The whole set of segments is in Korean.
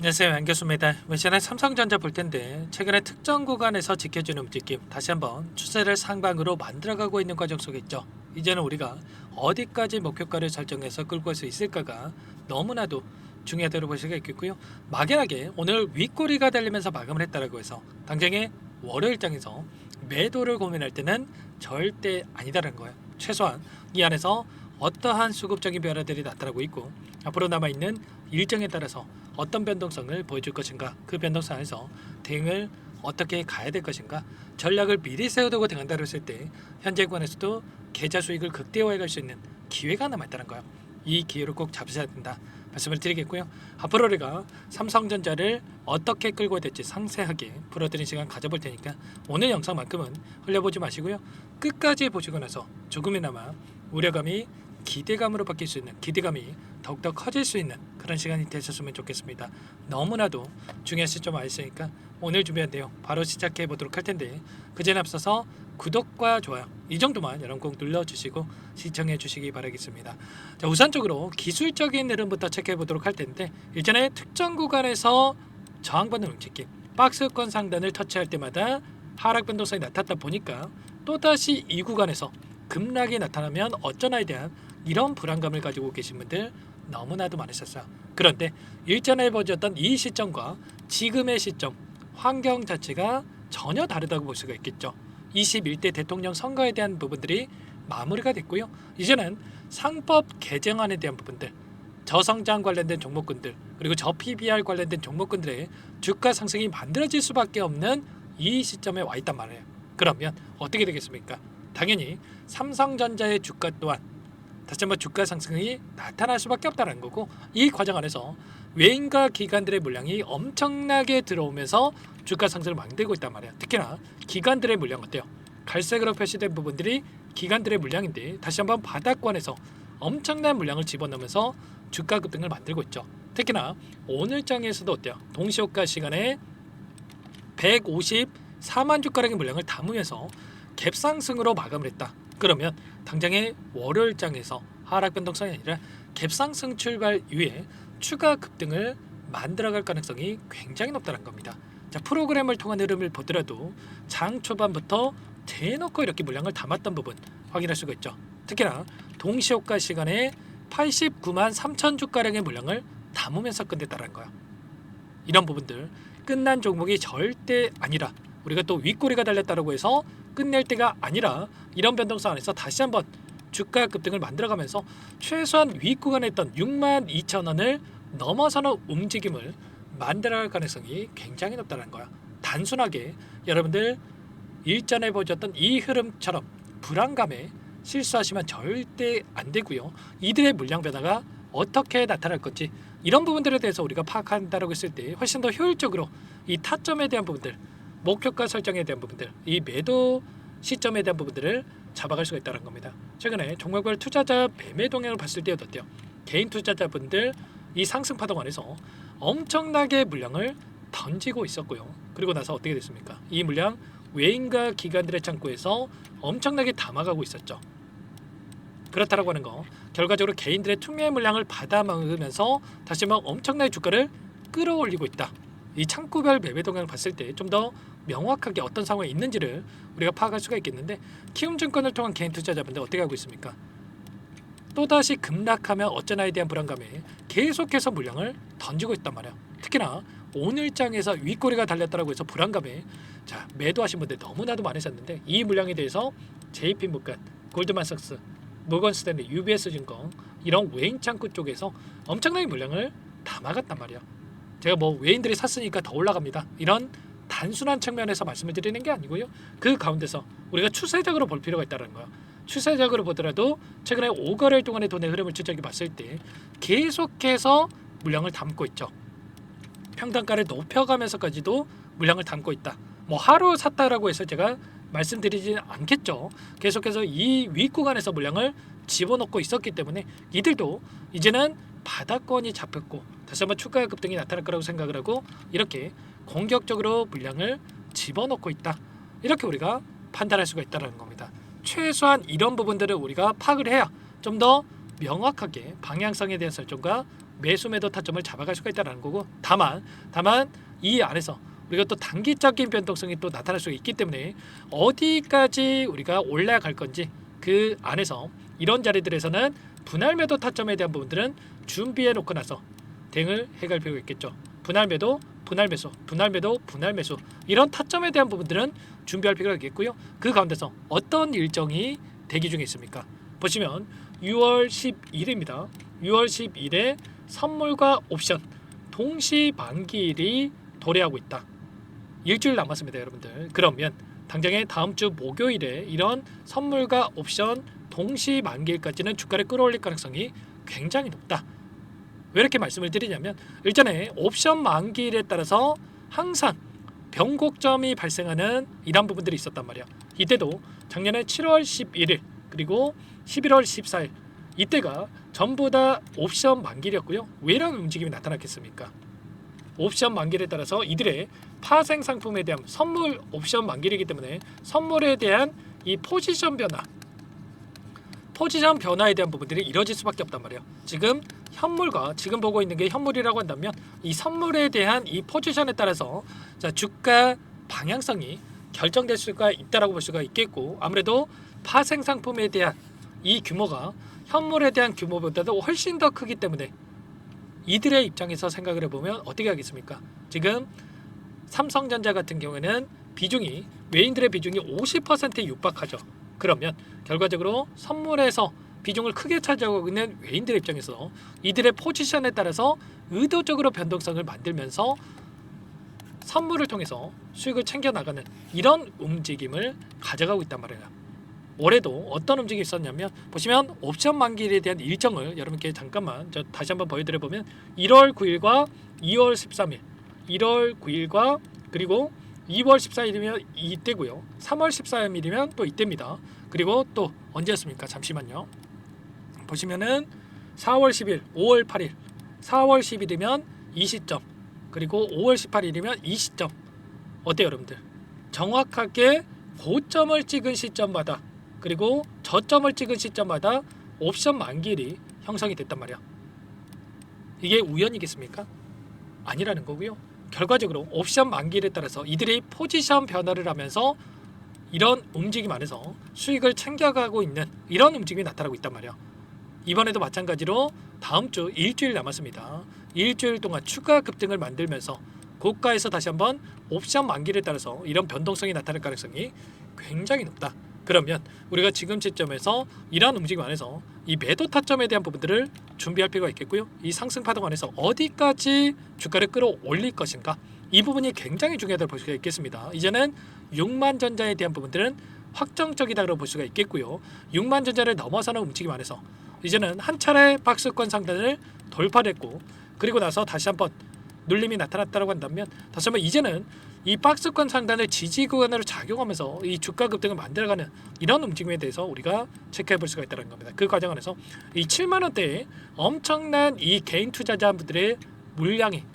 안녕하세요, 안교수입니다. 이번 시간에 삼성전자 볼 텐데 최근에 특정 구간에서 지켜주는 움직임 다시 한번 추세를 상방으로 만들어가고 있는 과정 속에 있죠. 이제는 우리가 어디까지 목표가를 설정해서 끌고 갈 수 있을까가 너무나도 중요하다고 볼 수가 있겠고요. 막연하게 오늘 윗꼬리가 달리면서 마감을 했다라고 해서 당장의 월요일장에서 매도를 고민할 때는 절대 아니다라는 거예요. 최소한 이 안에서 어떠한 수급적인 변화들이 나타나고 있고 앞으로 남아있는 일정에 따라서 어떤 변동성을 보여줄 것인가, 그 변동성에서 대응을 어떻게 가야 될 것인가, 전략을 미리 세워두고 대응한다고 했을 때 현재 구간에서도 계좌 수익을 극대화해 갈 수 있는 기회가 남아있다는 거예요. 이 기회를 꼭 잡으셔야 된다 말씀을 드리겠고요. 앞으로 우리가 삼성전자를 어떻게 끌고 될지 상세하게 풀어드리는 시간 가져볼 테니까 오늘 영상만큼은 흘려보지 마시고요. 끝까지 보시고 나서 조금이나마 우려감이 기대감으로 바뀔 수 있는, 기대감이 더욱더 커질 수 있는 그런 시간이 되셨으면 좋겠습니다. 너무나도 중요한 시점 와 있으니까 오늘 준비한 내용 바로 시작해 보도록 할 텐데 그 전에 앞서서 구독과 좋아요 이 정도만 여러분 꼭 눌러주시고 시청해 주시기 바라겠습니다. 자, 우선적으로 기술적인 흐름부터 체크해 보도록 할 텐데 일전에 특정 구간에서 저항받는 움직임, 박스권 상단을 터치할 때마다 하락 변동성이 나타났다 보니까 또다시 이 구간에서 급락이 나타나면 어쩌나에 대한 이런 불안감을 가지고 계신 분들 너무나도 많으셨어요. 그런데 일전에 보여줬던 이 시점과 지금의 시점, 환경 자체가 전혀 다르다고 볼 수가 있겠죠. 21대 대통령 선거에 대한 부분들이 마무리가 됐고요. 이제는 상법 개정안에 대한 부분들, 저성장 관련된 종목군들, 그리고 저 PBR 관련된 종목군들의 주가 상승이 만들어질 수밖에 없는 이 시점에 와 있단 말이에요. 그러면 어떻게 되겠습니까? 당연히 삼성전자의 주가 또한 다시 한번 주가 상승이 나타날 수밖에 없다는 거고, 이 과정 안에서 외인과 기관들의 물량이 엄청나게 들어오면서 주가 상승을 만들고 있단 말이야. 특히나 기관들의 물량 어때요? 갈색으로 표시된 부분들이 기관들의 물량인데 다시 한번 바닥권에서 엄청난 물량을 집어넣으면서 주가 급등을 만들고 있죠. 특히나 오늘장에서도 어때요? 동시호가 시간에 154만 주가량의 물량을 담으면서 갭상승으로 마감을 했다. 그러면 당장의 월요일장에서 하락 변동성이 아니라 갭상승 출발 이후에 추가 급등을 만들어갈 가능성이 굉장히 높다는 겁니다. 자, 프로그램을 통한 흐름을 보더라도 장 초반부터 대놓고 이렇게 물량을 담았던 부분 확인할 수가 있죠. 특히나 동시호가 시간에 89만 3천 주가량의 물량을 담으면서 끝냈다는 거야. 이런 부분들 끝난 종목이 절대 아니라 우리가 또 윗꼬리가 달렸다고 해서 끝낼 때가 아니라 이런 변동성 안에서 다시 한번 주가 급등을 만들어가면서 최소한 윗구간에 있던 62,000원을 넘어서는 움직임을 만들어갈 가능성이 굉장히 높다는 거야. 단순하게 여러분들 일전에 보여줬던 이 흐름처럼 불안감에 실수하시면 절대 안 되고요. 이들의 물량 변화가 어떻게 나타날 건지 이런 부분들에 대해서 우리가 파악한다고 했을 때 훨씬 더 효율적으로 이 타점에 대한 부분들, 목표가 설정에 대한 부분들, 이 매도 시점에 대한 부분들을 잡아갈 수가 있다는 겁니다. 최근에 종목별 투자자 매매 동향을 봤을 때 어때요? 개인 투자자분들 이 상승 파동 안에서 엄청나게 물량을 던지고 있었고요. 그리고 나서 어떻게 됐습니까? 이 물량 외인과 기관들의 창고에서 엄청나게 담아가고 있었죠. 그렇다라고 하는 거 결과적으로 개인들의 투매 물량을 받아 먹으면서 다시 한번 엄청나게 주가를 끌어올리고 있다. 이 창구별 매매 동향을 봤을 때 좀 더 명확하게 어떤 상황이 있는지를 우리가 파악할 수가 있겠는데, 키움증권을 통한 개인 투자자분들 어떻게 하고 있습니까? 또다시 급락하면 어쩌나에 대한 불안감에 계속해서 물량을 던지고 있단 말이야. 특히나 오늘장에서 윗꼬리가 달렸다고 해서 불안감에 매도하신 분들 너무나도 많으셨는데, 이 물량에 대해서 JP모간, 골드만삭스, 모건스탠리, UBS증권 이런 외인 창구 쪽에서 엄청나게 물량을 담아갔단 말이야. 제가 뭐 외인들이 샀으니까 더 올라갑니다, 이런 단순한 측면에서 말씀을 드리는 게 아니고요. 그 가운데서 우리가 추세적으로 볼 필요가 있다는 거야. 추세적으로 보더라도 최근에 5거래일 동안의 돈의 흐름을 추적해 봤을 때 계속해서 물량을 담고 있죠. 평단가를 높여가면서까지도 물량을 담고 있다. 뭐 하루 샀다라고 해서 제가 말씀드리지는 않겠죠. 계속해서 이 윗구간에서 물량을 집어넣고 있었기 때문에 이들도 이제는 바닥권이 잡혔고 다시 한번 추가 급등이 나타날 거라고 생각을 하고 이렇게 공격적으로 물량을 집어넣고 있다. 이렇게 우리가 판단할 수가 있다는 겁니다. 최소한 이런 부분들을 우리가 파악을 해야 좀 더 명확하게 방향성에 대한 설정과 매수 매도 타점을 잡아갈 수가 있다는 거고, 다만 이 안에서 우리가 또 단기적인 변동성이 또 나타날 수가 있기 때문에 어디까지 우리가 올라갈 건지 그 안에서 이런 자리들에서는 분할 매도 타점에 대한 부분들은 준비해 놓고 나서 대응을 해갈 필요가 있겠죠. 분할 매도, 분할 매수, 분할 매도, 분할 매수, 이런 타점에 대한 부분들은 준비할 필요가 있겠고요. 그 가운데서 어떤 일정이 대기 중에 있습니까? 보시면 6월 10일입니다. 6월 10일에 선물과 옵션 동시 만기일이 도래하고 있다. 일주일 남았습니다, 여러분들. 그러면 당장에 다음 주 목요일에 이런 선물과 옵션 동시 만기일까지는 주가를 끌어올릴 가능성이 굉장히 높다. 왜 이렇게 말씀을 드리냐면, 일전에 옵션 만기일에 따라서 항상 변곡점이 발생하는 이런 부분들이 있었단 말이야. 이때도 작년에 7월 11일 그리고 11월 14일 이때가 전부 다 옵션 만기일이었고요. 왜 이런 움직임이 나타났겠습니까? 옵션 만기일에 따라서 이들의 파생 상품에 대한 선물 옵션 만기일이기 때문에 선물에 대한 이 포지션 변화에 대한 부분들이 이뤄질 수밖에 없단 말이에요. 지금 현물과 지금 보고 있는 게 현물이라고 한다면 이 선물에 대한 이 포지션에 따라서 자, 주가 방향성이 결정될 수가 있다라고 볼 수가 있겠고, 아무래도 파생 상품에 대한 이 규모가 현물에 대한 규모보다도 훨씬 더 크기 때문에 이들의 입장에서 생각을 해보면 어떻게 하겠습니까? 지금 삼성전자 같은 경우에는 비중이 외인들의 비중이 50%에 육박하죠. 그러면 결과적으로 선물에서 비중을 크게 차지하고 있는 외인들의 입장에서 이들의 포지션에 따라서 의도적으로 변동성을 만들면서 선물을 통해서 수익을 챙겨나가는 이런 움직임을 가져가고 있단 말이에요. 올해도 어떤 움직임이 있었냐면, 보시면 옵션 만기일에 대한 일정을 여러분께 잠깐만 다시 한번 보여드려 보면 1월 9일과 2월 13일 1월 9일과 그리고 2월 14일이면 이때고요. 3월 14일이면 또 이때입니다. 그리고 또 언제였습니까? 잠시만요. 보시면은 4월 10일, 5월 8일, 4월 10일이면 이 시점, 그리고 5월 18일이면 이 시점. 어때요, 여러분들? 정확하게 고점을 찍은 시점마다 그리고 저점을 찍은 시점마다 옵션 만기일이 형성이 됐단 말이야. 이게 우연이겠습니까? 아니라는 거고요. 결과적으로 옵션 만기일에 따라서 이들이 포지션 변화를 하면서 이런 움직임 안에서 수익을 챙겨가고 있는 이런 움직임이 나타나고 있단 말이야. 이번에도 마찬가지로 다음 주 일주일 남았습니다. 일주일 동안 추가 급등을 만들면서 고가에서 다시 한번 옵션 만기일에 따라서 이런 변동성이 나타날 가능성이 굉장히 높다. 그러면 우리가 지금 시점에서 이러한 움직임 안에서 이 매도 타점에 대한 부분들을 준비할 필요가 있겠고요. 이 상승 파동 안에서 어디까지 주가를 끌어올릴 것인가, 이 부분이 굉장히 중요하다고 볼 수가 있겠습니다. 이제는 6만 전자에 대한 부분들은 확정적이다고 볼 수가 있겠고요. 6만 전자를 넘어서는 움직임 안에서 이제는 한 차례 박스권 상단을 돌파를 했고, 그리고 나서 다시 한번 눌림이 나타났다고 한다면 다시 한번 이제는 이 박스권 상단을 지지 구간으로 작용하면서 이 주가 급등을 만들어가는 이런 움직임에 대해서 우리가 체크해 볼 수가 있다는 겁니다. 그 과정 안에서 이 7만 원대에 엄청난 이 개인 투자자분들의 물량이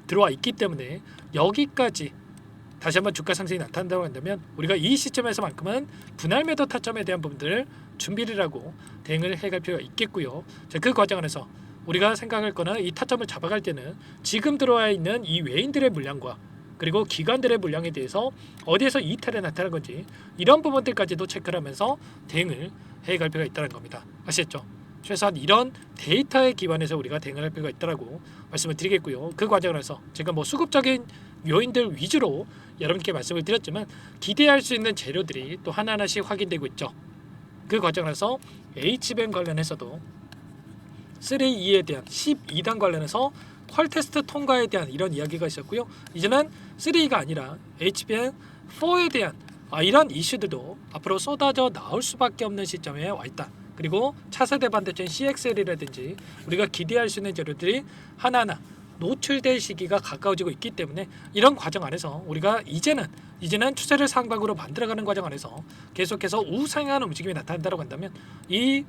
들어와 있기 때문에 여기까지 다시 한번 주가 상승이 나타난다고 한다면 우리가 이 시점에서만큼은 분할 매도 타점에 대한 부분들을 준비를 하고 대응을 해갈 필요가 있겠고요. 자, 그 과정 안에서 우리가 생각할 거는 이 타점을 잡아갈 때는 지금 들어와 있는 이 외인들의 물량과 그리고 기관들의 물량에 대해서 어디에서 이탈이 나타난 건지 이런 부분들까지도 체크를 하면서 대응을 해갈 필요가 있다는 겁니다. 아시겠죠? 최소한 이런 데이터에 기반해서 우리가 대응을 할 필요가 있다고 말씀을 드리겠고요. 그 과정에서 제가 뭐 수급적인 요인들 위주로 여러분께 말씀을 드렸지만 기대할 수 있는 재료들이 또 하나하나씩 확인되고 있죠. 그 과정에서 H뱅 관련해서도 3E에 대한 12단 관련해서 퀄 테스트 통과에 대한 이런 이야기가 있었고요. 이제는 3E가 아니라 HBM 4에 대한 이런 이슈들도 앞으로 쏟아져 나올 수밖에 없는 시점에 와 있다. 그리고 차세대 반도체인 CXL이라든지 우리가 기대할 수 있는 재료들이 하나하나 노출될 시기가 가까워지고 있기 때문에 이런 과정 안에서 우리가 이제는 추세를 상방으로 만들어가는 과정 안에서 계속해서 우상향하는 움직임이 나타난다고 한다면 이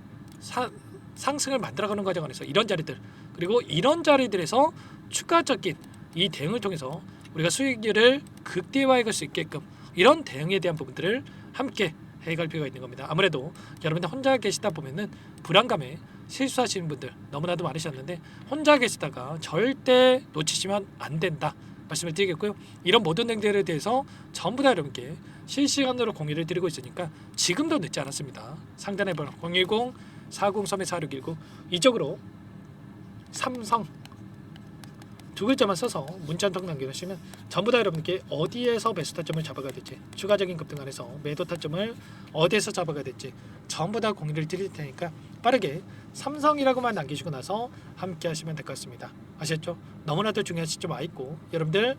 상승을 만들어가는 과정 안에서 이런 자리들 그리고 이런 자리들에서 추가적인 이 대응을 통해서 우리가 수익률을 극대화해갈 수 있게끔 이런 대응에 대한 부분들을 함께 해갈 필요가 있는 겁니다. 아무래도 여러분들 혼자 계시다 보면은 불안감에 실수하시는 분들 너무나도 많으셨는데 혼자 계시다가 절대 놓치시면 안 된다 말씀을 드리겠고요. 이런 모든 내용들에 대해서 전부 다 여러분께 실시간으로 공유를 드리고 있으니까 지금도 늦지 않았습니다. 상단에 번호 010-4031-4619 이쪽으로 삼성 두 글자만 써서 문자 한 통 남겨주시면 전부 다 여러분께 어디에서 매수 타점을 잡아가야 될지, 추가적인 급등 안에서 매도 타점을 어디에서 잡아가야 될지 전부 다 공유를 드릴 테니까 빠르게 삼성이라고만 남기시고 나서 함께 하시면 될 것 같습니다. 아셨죠? 너무나도 중요한 시점 와 있고 여러분들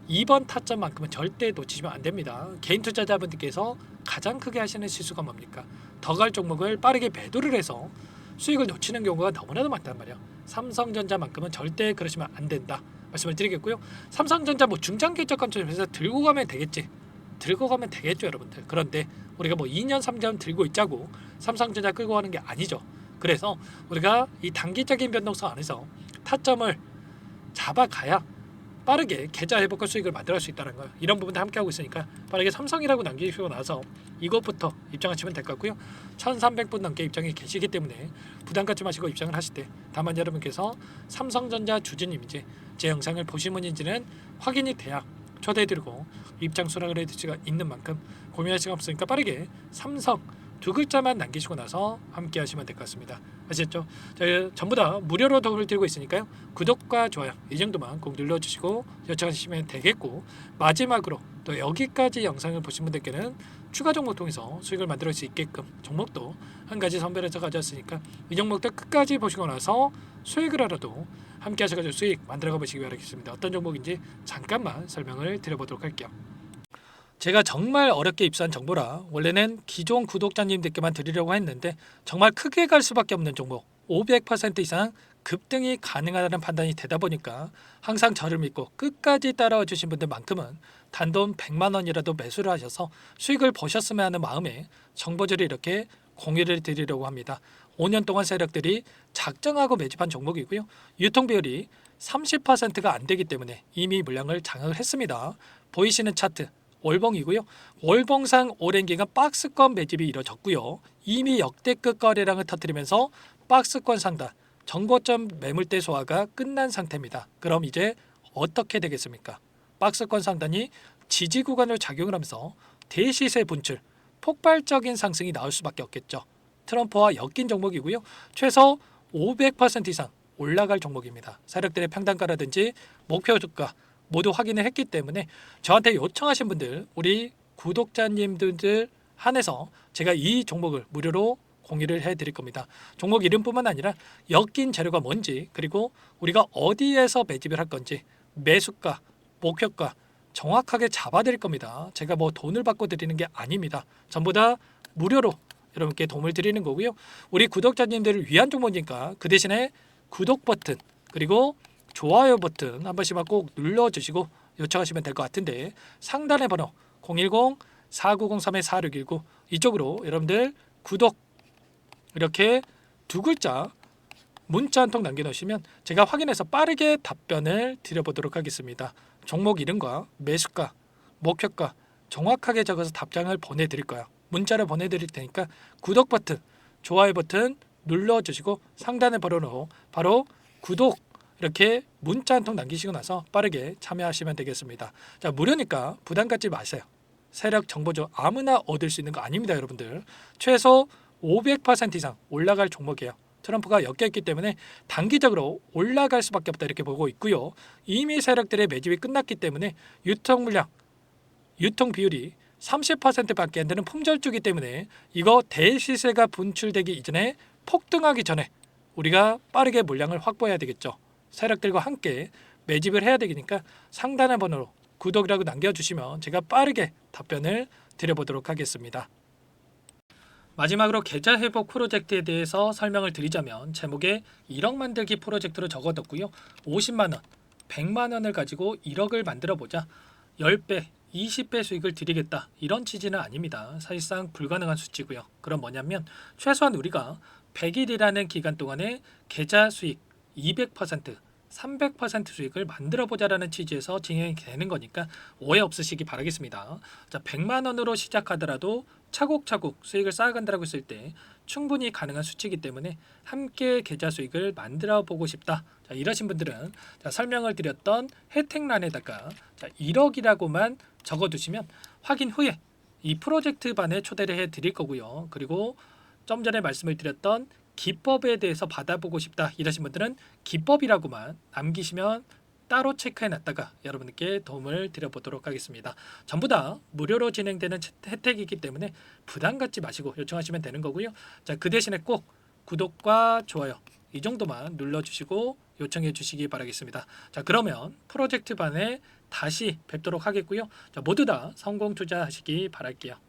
이번 타점만큼은 절대 놓치시면 안 됩니다. 개인 투자자분들께서 가장 크게 하시는 실수가 뭡니까? 더 갈 종목을 빠르게 매도를 해서 수익을 놓치는 경우가 너무나도 많단 말이야. 삼성전자만큼은 절대 그러시면 안 된다 말씀을 드리겠고요. 삼성전자 뭐 중장기적 관점에서 들고 가면 되겠지. 들고 가면 되겠죠 여러분들. 그런데 우리가 뭐 2년 3년 들고 있자고 삼성전자 끌고 가는 게 아니죠. 그래서 우리가 이 단기적인 변동성 안에서 타점을 잡아가야 빠르게 계좌 회복과 수익을 만들어갈 수 있다는 거예요. 이런 부분도 함께 하고 있으니까 빠르게 삼성이라고 남기시고 나서 이것부터 입장하시면 될 것 같고요. 1300분 넘게 입장이 계시기 때문에 부담 갖지 마시고 입장을 하실 때 다만 여러분께서 삼성전자 주주님인지 제 영상을 보신 분인지는 확인이 돼야 초대해드리고 입장 수락을 해드릴 수가 있는 만큼 고민할 시간 없으니까 빠르게 삼성 두 글자만 남기시고 나서 함께 하시면 될 것 같습니다. 아시겠죠? 저희 전부 다 무료로 도움을 드리고 있으니까요. 구독과 좋아요 이 정도만 꼭 눌러주시고 요청하시면 되겠고, 마지막으로 또 여기까지 영상을 보신 분들께는 추가 종목 통해서 수익을 만들 수 있게끔 종목도 한 가지 선별해서 가져왔으니까 이 종목도 끝까지 보시고 나서 수익을 하라도 함께 하셔가지고 수익 만들어가 보시기 바라겠습니다. 어떤 종목인지 잠깐만 설명을 드려보도록 할게요. 제가 정말 어렵게 입수한 정보라 원래는 기존 구독자님들께만 드리려고 했는데 정말 크게 갈 수밖에 없는 종목 500% 이상 급등이 가능하다는 판단이 되다 보니까 항상 저를 믿고 끝까지 따라와 주신 분들만큼은 단돈 100만 원이라도 매수를 하셔서 수익을 보셨으면 하는 마음에 정보들을 이렇게 공유를 드리려고 합니다. 5년 동안 세력들이 작정하고 매집한 종목이고요. 유통비율이 30%가 안 되기 때문에 이미 물량을 장악을 했습니다. 보이시는 차트 월봉이고요. 월봉상 오랜 기간 박스권 매집이 이뤄졌고요. 이미 역대급 거래량을 터뜨리면서 박스권 상단 정고점 매물대 소화가 끝난 상태입니다. 그럼 이제 어떻게 되겠습니까? 박스권 상단이 지지 구간을 작용을 하면서 대시세 분출, 폭발적인 상승이 나올 수밖에 없겠죠. 트럼프와 엮인 종목이고요. 최소 500% 이상 올라갈 종목입니다. 세력들의 평단가라든지 목표 주가 모두 확인을 했기 때문에 저한테 요청하신 분들, 우리 구독자님들 한해서 제가 이 종목을 무료로 공유를 해드릴 겁니다. 종목 이름뿐만 아니라 엮인 재료가 뭔지, 그리고 우리가 어디에서 매집을 할 건지, 매수가, 목표가 정확하게 잡아드릴 겁니다. 제가 뭐 돈을 받고 드리는 게 아닙니다. 전부 다 무료로 여러분께 도움을 드리는 거고요. 우리 구독자님들을 위한 종목이니까 그 대신에 구독 버튼 그리고 좋아요 버튼 한 번씩만 꼭 눌러주시고 요청하시면 될 것 같은데, 상단의 번호 010-4903-4619 이쪽으로 여러분들 구독 이렇게 두 글자 문자 한 통 남겨놓으시면 제가 확인해서 빠르게 답변을 드려보도록 하겠습니다. 종목 이름과 매수가, 목표가 정확하게 적어서 답장을 보내드릴 거예요. 문자를 보내드릴 테니까 구독 버튼, 좋아요 버튼 눌러주시고 상단의 번호로 바로 구독 이렇게 문자 한 통 남기시고 나서 빠르게 참여하시면 되겠습니다. 자, 무료니까 부담 갖지 마세요. 세력 정보죠. 아무나 얻을 수 있는 거 아닙니다, 여러분들. 최소 500% 이상 올라갈 종목이에요. 트럼프가 엮였기 때문에 단기적으로 올라갈 수밖에 없다 이렇게 보고 있고요. 이미 세력들의 매집이 끝났기 때문에 유통 물량, 유통 비율이 30%밖에 안 되는 품절주기 때문에 이거 대시세가 분출되기 이전에 폭등하기 전에 우리가 빠르게 물량을 확보해야 되겠죠. 세력들과 함께 매집을 해야 되니까 상단의 번호로 구독이라고 남겨주시면 제가 빠르게 답변을 드려보도록 하겠습니다. 마지막으로 계좌 회복 프로젝트에 대해서 설명을 드리자면 제목에 1억 만들기 프로젝트로 적어뒀고요. 50만 원, 100만 원을 가지고 1억을 만들어보자 10배, 20배 수익을 드리겠다 이런 취지는 아닙니다. 사실상 불가능한 수치고요. 그럼 뭐냐면 최소한 우리가 100일이라는 기간 동안에 계좌 수익 200%, 300% 수익을 만들어보자라는 취지에서 진행이 되는 거니까 오해 없으시기 바라겠습니다. 자, 100만 원으로 시작하더라도 차곡차곡 수익을 쌓아간다고 했을 때 충분히 가능한 수치이기 때문에 함께 계좌 수익을 만들어 보고 싶다. 자, 이러신 분들은 자, 설명을 드렸던 혜택란에다가 자, 1억이라고만 적어두시면 확인 후에 이 프로젝트 반에 초대를 해드릴 거고요. 그리고 좀 전에 말씀을 드렸던 기법에 대해서 받아보고 싶다 이러신 분들은 기법이라고만 남기시면 따로 체크해 놨다가 여러분께 도움을 드려보도록 하겠습니다. 전부 다 무료로 진행되는 혜택이기 때문에 부담 갖지 마시고 요청하시면 되는 거고요. 자, 그 대신에 꼭 구독과 좋아요 이 정도만 눌러주시고 요청해 주시기 바라겠습니다. 자, 그러면 프로젝트 반에 다시 뵙도록 하겠고요. 자, 모두 다 성공 투자하시기 바랄게요.